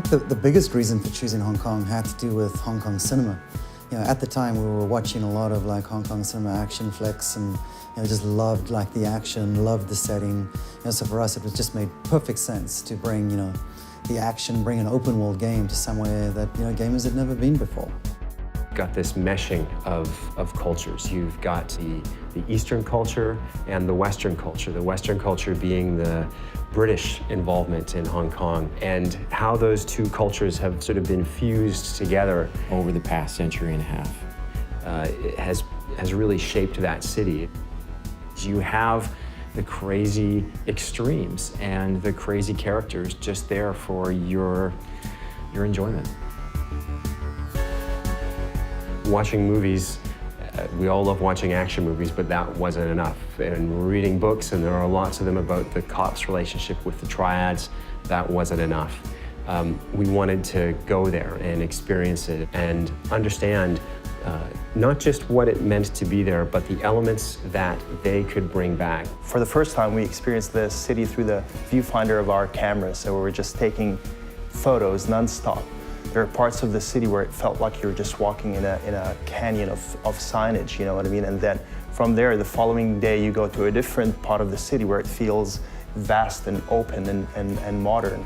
think the biggest reason for choosing Hong Kong had to do with Hong Kong cinema. At the time we were watching a lot of like Hong Kong cinema action flicks and just loved like the action, loved the setting. So for us it was just made perfect sense to bring the action, bring an open world game to somewhere that gamers had never been before. Got this meshing of cultures. You've got the Eastern culture and the Western culture. The Western culture being the British involvement in Hong Kong, and how those two cultures have sort of been fused together over the past century and a half. It has really shaped that city. You have the crazy extremes and the crazy characters just there for your enjoyment. Watching movies, we all love watching action movies, but that wasn't enough. And reading books, and there are lots of them about the cops' relationship with the triads, that wasn't enough. We wanted to go there and experience it and understand not just what it meant to be there, but the elements that they could bring back. For the first time, we experienced the city through the viewfinder of our cameras, so we were just taking photos non-stop. There are parts of the city where it felt like you were just walking in a canyon of signage, you know what I mean? And then from there, the following day, you go to a different part of the city where it feels vast and open and modern.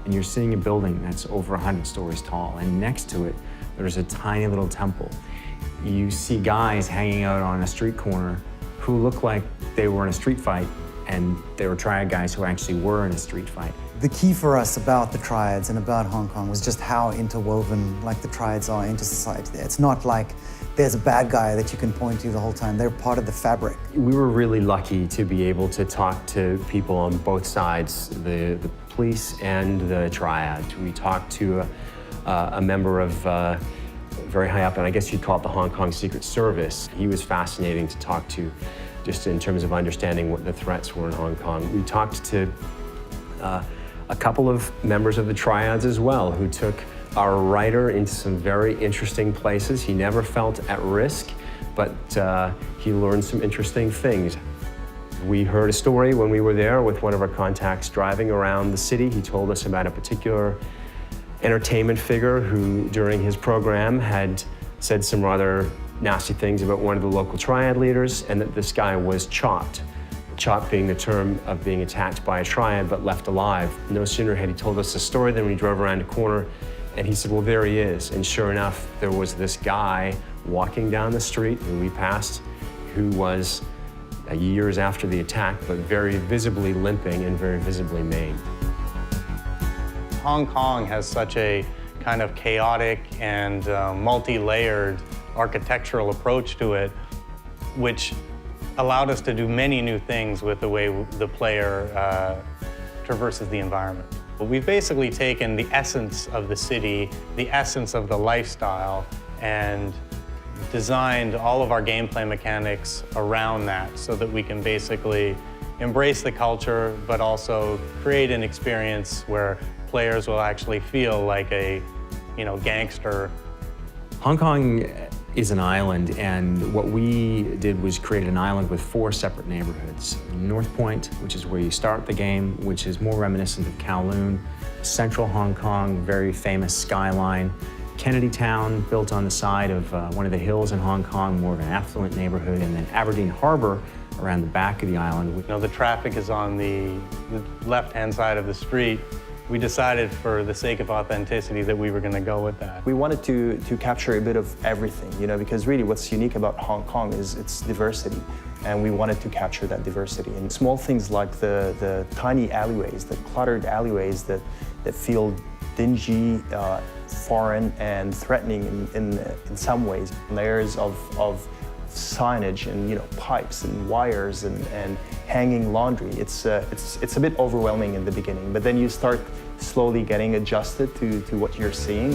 And you're seeing a building that's over 100 stories tall, and next to it, there's a tiny little temple. You see guys hanging out on a street corner who look like they were in a street fight, and they were triad guys who actually were in a street fight. The key for us about the triads and about Hong Kong was just how interwoven like the triads are into society. It's not like there's a bad guy that you can point to the whole time. They're part of the fabric. We were really lucky to be able to talk to people on both sides, the police and the triad. We talked to a member of very high up, and I guess you'd call it the Hong Kong Secret Service. He was fascinating to talk to, just in terms of understanding what the threats were in Hong Kong. We talked to a couple of members of the triads as well, who took our writer into some very interesting places. He never felt at risk, but he learned some interesting things. We heard a story when we were there with one of our contacts driving around the city. He told us about a particular entertainment figure who, during his program, had said some rather nasty things about one of the local triad leaders, and that this guy was chopped. Chopped being the term of being attacked by a triad but left alive. No sooner had he told us the story than we drove around a corner and he said, well, there he is. And sure enough, there was this guy walking down the street who we passed, who was years after the attack, but very visibly limping and very visibly maimed. Hong Kong has such a kind of chaotic and multi-layered architectural approach to it, which allowed us to do many new things with the way the player traverses the environment. We've basically taken the essence of the city, the essence of the lifestyle, and designed all of our gameplay mechanics around that so that we can basically embrace the culture, but also create an experience where players will actually feel like a, gangster. Hong Kong is an island, and what we did was create an island with 4 separate neighborhoods. North Point, which is where you start the game, which is more reminiscent of Kowloon. Central Hong Kong, very famous skyline. Kennedy Town, built on the side of one of the hills in Hong Kong, more of an affluent neighborhood. And then Aberdeen Harbor, around the back of the island. The traffic is on the left-hand side of the street. We decided, for the sake of authenticity, that we were going to go with that. We wanted to capture a bit of everything, because really what's unique about Hong Kong is its diversity, and we wanted to capture that diversity. And small things like the tiny alleyways, the cluttered alleyways that feel dingy, foreign, and threatening in some ways. Layers of signage and pipes and wires and hanging laundry. It's a bit overwhelming in the beginning, but then you start slowly getting adjusted to what you're seeing.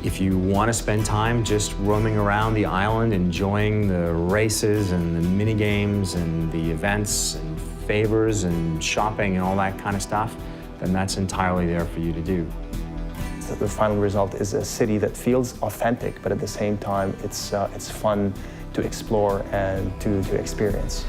If you want to spend time just roaming around the island, enjoying the races and the mini games and the events and favors and shopping and all that kind of stuff, then that's entirely there for you to do. The final result is a city that feels authentic, but at the same time, it's fun to explore and to experience.